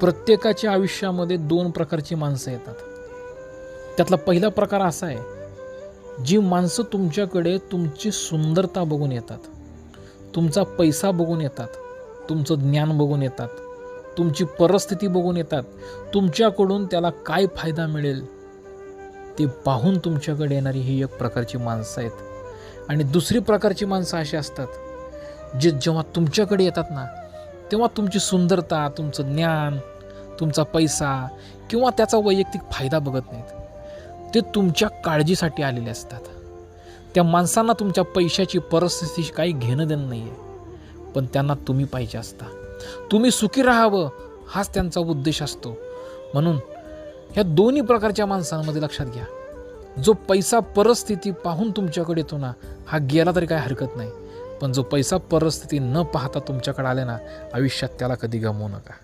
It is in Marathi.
प्रत्येकाच्या आयुष्यामध्ये दोन प्रकारची माणसं येतात. त्यातला पहिला प्रकार असा आहे, जी माणसं तुमच्याकडे तुमची सुंदरता बघून येतात, तुमचा पैसा बघून येतात, तुमचं ज्ञान बघून येतात, तुमची परिस्थिती बघून येतात, तुमच्याकडून त्याला काय फायदा मिळेल ते पाहून तुमच्याकडे येणारी ही एक प्रकारची माणसं आहेत. आणि दुसरी प्रकारची माणसं अशी असतात, जे जेव्हा तुमच्याकडे येतात ना, तेव्हा तुमची सुंदरता, तुमचं ज्ञान, तुमचा पैसा किंवा त्याचा वैयक्तिक फायदा बघत नाहीत. ते तुमच्या काळजीसाठी आलेले असतात. त्या माणसांना तुमच्या पैशाची परिस्थितीशी काही घेणं देणं नाही आहे, पण त्यांना तुम्ही पाहिजे असता, तुम्ही सुखी राहावं हाच त्यांचा उद्देश असतो. म्हणून ह्या दोन्ही प्रकारच्या माणसांमध्ये लक्षात घ्या, जो पैसा परिस्थिती पाहून तुमच्याकडे येतो ना, हा गेला तरी काय हरकत नाही, पण जो पैसा परिस्थिती न पाहता तुमच्याकडे आले ना, आयुष्यात त्याला कधी गमवू नका.